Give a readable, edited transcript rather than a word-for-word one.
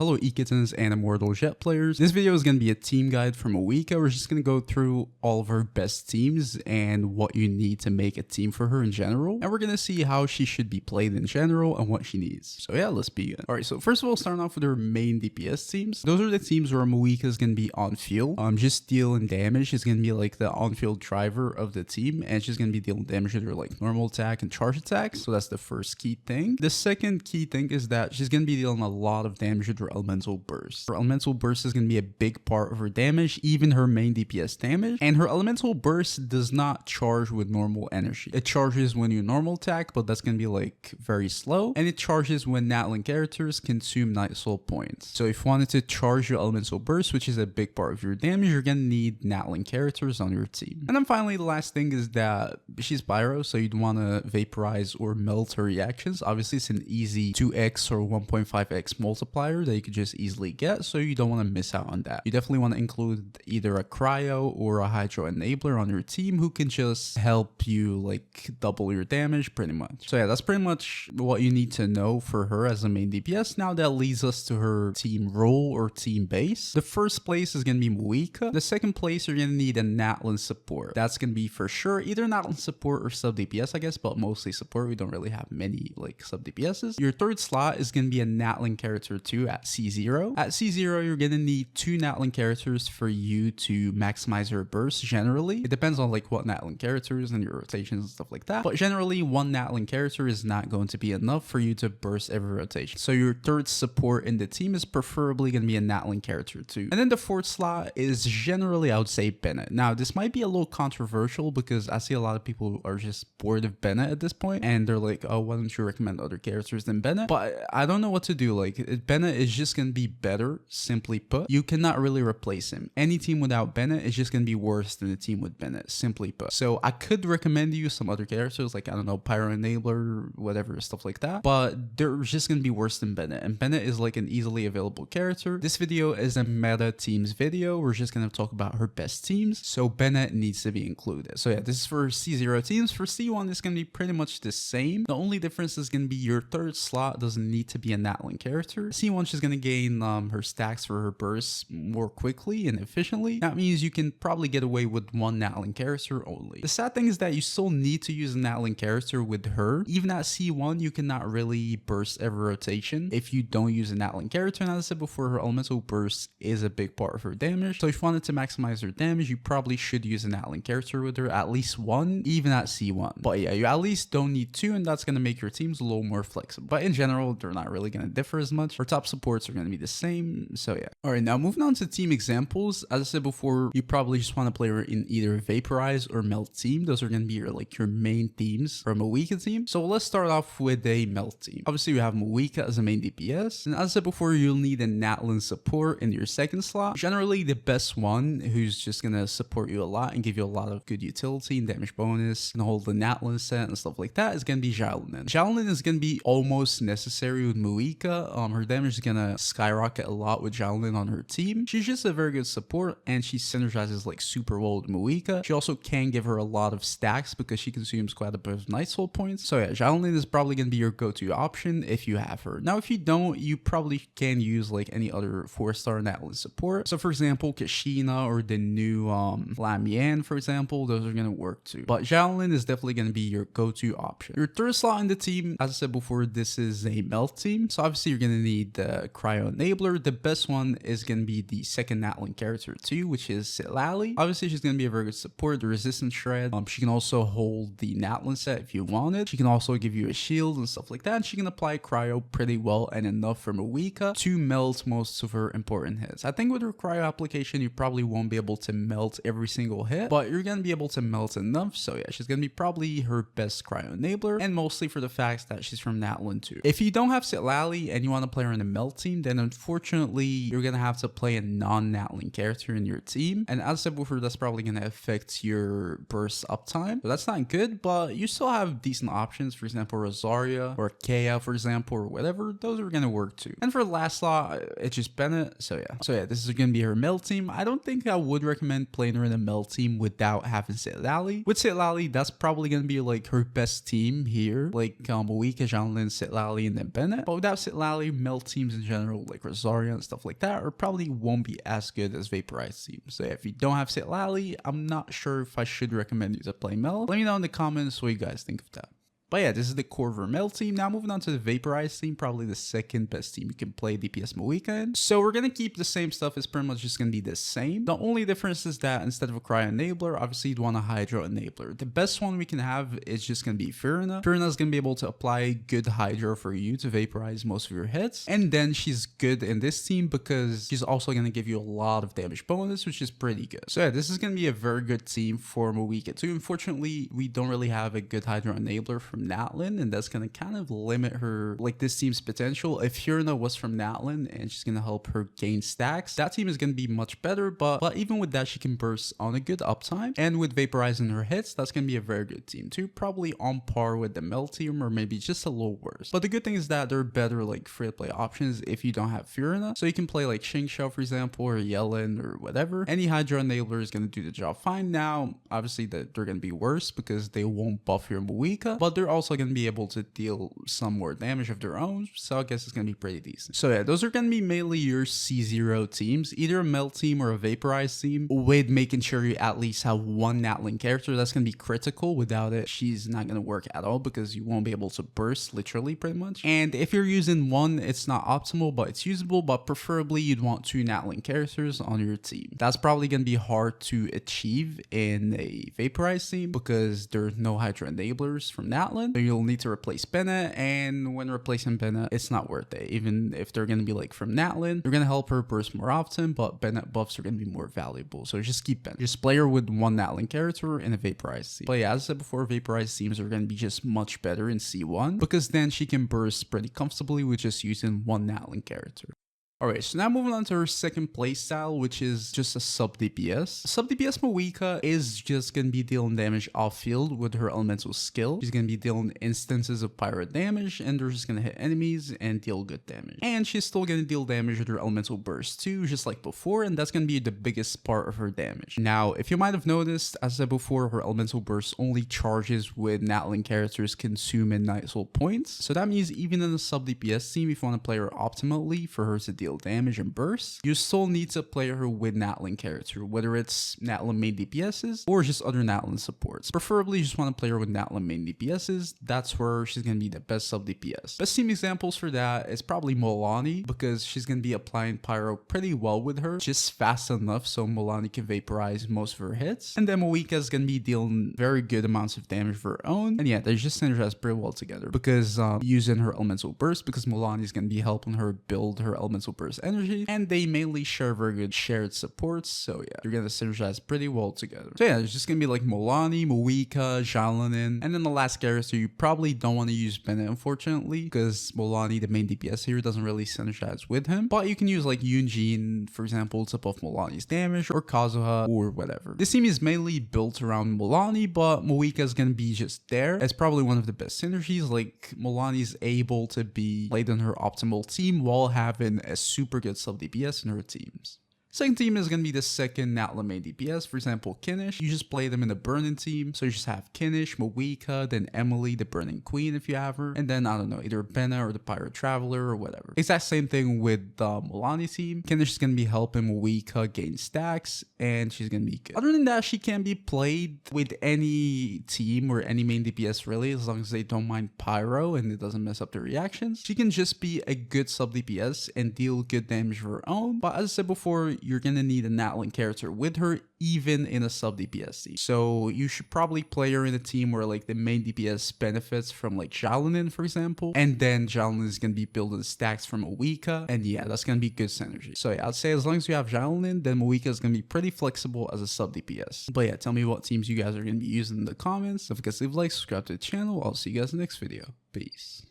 Hello e-kittens and immortal jet players. This video is going to be a team guide from Mavuika. We're just going to go through all of her best teams and what you need to make a team for her in general. And we're going to see how she should be played in general and what she needs. So yeah, let's begin. Alright, so first of all, starting off with her main DPS teams. Those are the teams where Mavuika is going to be on field. Just dealing damage. She's going to be like the on-field driver of the team. And she's going to be dealing damage with her like normal attack and charge attacks. So that's the first key thing. The second key thing is that she's going to be dealing a lot of damage with her elemental burst. Her elemental burst is going to be a big part of her damage, even her main DPS damage. And her elemental burst does not charge with normal energy. It charges when you normal attack, but that's going to be like very slow. And it charges when Natlan characters consume Night Soul points. So if you wanted to charge your elemental burst, which is a big part of your damage, you're going to need Natlan characters on your team. And then finally, the last thing is that she's pyro, so you'd want to vaporize or melt her reactions. Obviously, it's an easy 2x or 1.5x multiplier that you could just easily get, so you don't want to miss out on that. You definitely want to include either a cryo or a hydro enabler on your team who can just help you like double your damage pretty much. So yeah, that's pretty much what you need to know for her as a main DPS. Now that leads us to her team role or team base. The first place is going to be Mavuika. The second place, you're going to need a Natlan support. That's going to be for sure either Natlan support or sub DPS, I guess, but mostly support. We don't really have many like sub DPSs. Your third slot is going to be a Natlan character too at C0. At C0, you're going to need 2 Natlan characters for you to maximize your burst generally. It depends on like what Natlan characters and your rotations and stuff like that. But generally, one Natlan character is not going to be enough for you to burst every rotation. So your third support in the team is preferably going to be a Natlan character too. And then the fourth slot is generally, I would say, Bennett. Now, this might be a little controversial because I see a lot of people who are just bored of Bennett at this point. And they're like, oh, why don't you recommend other characters than Bennett? But I don't know what to do. Like, Bennett is just going to be better, simply put. You cannot really replace him. Any team without Bennett is just going to be worse than a team with Bennett, simply put. So I could recommend you some other characters like, I don't know, Pyro Enabler, whatever, stuff like that. But they're just going to be worse than Bennett. And Bennett is like an easily available character. This video is a meta teams video. We're just going to talk about her best teams. So Bennett needs to be included. So yeah, this is for C0 teams. For C1, it's going to be pretty much the same. The only difference is going to be your third slot doesn't need to be a Natlan character. C1, she's going to gain her stacks for her bursts more quickly and efficiently. That means you can probably get away with one Natlan character only. The sad thing is that you still need to use a Natlan character with her. Even at C1, you cannot really burst every rotation if you don't use a Natlan character. And as I said before, her elemental burst is a big part of her damage. So if you wanted to maximize her damage, you probably should use a Natlan character with her, at least one, even at C1. But yeah, you at least don't need 2, and that's going to make your teams a little more flexible. But in general, they're not really going to differ as much. Her top supports are going to be the same. So yeah. Alright, now moving on to team examples. As I said before, you probably just want to play her in either Vaporize or Melt team. Those are going to be your main themes for a Mavuika team. So let's start off with a Melt team. Obviously, we have Mavuika as a main DPS. And as I said before, you'll need a Natlan support in your second slot. Generally, the best one who's just going to support you a lot and give you a lot of good utility and damage bonus and hold the Natlan set and stuff like that is going to be Xiaolin. Xiaolin is going to be almost necessary with Mavuika. Her damage is going to skyrocket a lot with Xiaolin on her team. She's just a very good support and she synergizes like super well with Mavuika. She also can give her a lot of stacks because she consumes quite a bit of Night Soul points. So yeah, Xiaolin is probably going to be your go-to option if you have her. Now, if you don't, you probably can use like any other 4-star Natlan support. So for example, Kashina or the new Lamian, for example, those are going to work too. But Xiaolin is definitely going to be your go-to option. Your third slot in the team, as I said before, this is a Melt team. So obviously you're going to need the Cryo Enabler. The best one is going to be the second Natlan character too, which is Sitlali. Obviously she's going to be a very good support. The Resistance Shred. She can also hold the Natlan set if you want it. She can also give you a shield and stuff like that. And she can apply Cryo pretty well and enough for Mavuika to melt most of her important hits. I think with her Cryo application, you probably won't be able to melt every single hit, but you're going to be able to melt enough. So yeah, she's going to be probably her best Cryo Enabler, and mostly for the fact that she's from Natlan too. If you don't have Sitlali and you want to play her in a Melt team, then unfortunately you're going to have to play a non-Natlan character in your team. And as I said before, that's probably going to affect your burst uptime. So that's not good, but you still have decent options. For example, Rosaria or Kea, for example, or whatever. Those are going to work too. And for the last slot, it's just Bennett. So yeah, this is going to be her Melt team. I don't think I would recommend playing her in a Melt team without having Sitlali. With Sitlali, that's probably going to be like her best team here. Like Mavuika, Xiaolin, Sitlali, and then Bennett. But without Sitlali, Melt teams in general, like Rosaria and stuff like that, or probably won't be as good as Vaporized team. So yeah, if you don't have Citlali, I'm not sure if I should recommend you to play Mel. Let me know in the comments what you guys think of that. But yeah, this is the core Vermel team. Now moving on to the Vaporized team, probably the second best team you can play DPS Mavuika in. So we're going to keep the same stuff. It's pretty much just going to be the same. The only difference is that instead of a Cryo Enabler, obviously you'd want a Hydro Enabler. The best one we can have is just going to be Firina. Firina is going to be able to apply good Hydro for you to vaporize most of your hits. And then she's good in this team because she's also going to give you a lot of damage bonus, which is pretty good. So yeah, this is going to be a very good team for Mavuika too. Unfortunately, we don't really have a good Hydro Enabler from Natlin, and that's gonna kind of limit her, like, this team's potential. If Hirna was from Natlin and she's gonna help her gain stacks, that team is gonna be much better, but even with that, she can burst on a good uptime, and with vaporizing her hits, that's gonna be a very good team too, probably on par with the Mel team, or maybe just a little worse. But the good thing is that there are better, like, free-to-play options if you don't have Firina, so you can play like Xingqiu, for example, or Yellen, or whatever. Any Hydro Enabler is gonna do the job fine. Now obviously that they're gonna be worse because they won't buff your Mavuika, but they're also gonna be able to deal some more damage of their own, so I guess it's gonna be pretty decent. So yeah, those are gonna be mainly your C0 teams, either a Melt team or a Vaporized team, with making sure you at least have one Natlin character. That's gonna be critical. Without it, she's not gonna work at all because you won't be able to burst, literally, pretty much. And if you're using one, it's not optimal, but it's usable, but preferably you'd want two Natlin characters on your team. That's probably gonna be hard to achieve in a Vaporized team because there's no Hydro Enablers from Natlin, so you'll need to replace Bennett, and when replacing Bennett, it's not worth it. Even if they're gonna be like from Natlin, they're gonna help her burst more often, but Bennett buffs are gonna be more valuable, so just keep Bennett. Just play her with one Natlin character in a Vaporized team. But yeah, as I said before, Vaporized teams are gonna be just much better in C1 because then she can burst pretty comfortably with just using one Natlin character. Alright, so now moving on to her second playstyle, which is just a sub DPS. Sub DPS Mavuika is just going to be dealing damage off field with her elemental skill. She's going to be dealing instances of pyro damage, and they're just going to hit enemies and deal good damage. And she's still going to deal damage with her elemental burst too, just like before, and that's going to be the biggest part of her damage. Now, if you might have noticed, as I said before, her elemental burst only charges with Natlin characters consuming Night Soul points. So that means even in a sub DPS team, if you want to play her optimally for her to deal damage and burst, you still need to play her with Natlin character, whether it's Natlin main DPSs or just other Natlin supports. Preferably you just want to play her with Natlin main DPSs. That's where she's going to be the best sub DPS. Best team examples for that is probably Molani, because she's going to be applying pyro pretty well with her, just fast enough so Molani can vaporize most of her hits. And then Mavuika is going to be dealing very good amounts of damage of her own, and yeah, they just synergize pretty well together because using her elemental burst, because Molani is going to be helping her build her elemental burst energy, and they mainly share very good shared supports, so yeah, you're gonna synergize pretty well together. So yeah, it's just gonna be like Molani, Mavuika, Xiaolin, and then the last character you probably don't want to use Bennett, unfortunately, because Molani, the main DPS here, doesn't really synergize with him, but you can use like Yunjin, for example, to buff Molani's damage, or Kazuha, or whatever. This team is mainly built around Molani, but Mavuika is gonna be just there. It's probably one of the best synergies. Like, Molani is able to be played on her optimal team while having a super good sub DPS in her teams. Second team is going to be the second Natlin main DPS, for example, Kinnish. You just play them in the Burning team, so you just have Kinnish, Mavuika, then Emily, the Burning Queen if you have her, and then, I don't know, either Benna or the Pirate Traveler or whatever. Exact same thing with the Molani team. Kinnish is going to be helping Mavuika gain stacks, and she's going to be good. Other than that, she can be played with any team or any main DPS really, as long as they don't mind Pyro and it doesn't mess up their reactions. She can just be a good sub DPS and deal good damage of her own, but as I said before, you're gonna need a Natlin character with her, even in a sub DPS team. So you should probably play her in a team where like the main DPS benefits from like Xiaolin, for example, and then Xiaolin is gonna be building stacks from Mavuika, and yeah, that's gonna be good synergy. So yeah, I'd say as long as you have Xiaolin, then Mavuika is gonna be pretty flexible as a sub DPS. But yeah, tell me what teams you guys are gonna be using in the comments. Don't forget to leave a like, subscribe to the channel. I'll see you guys in the next video. Peace.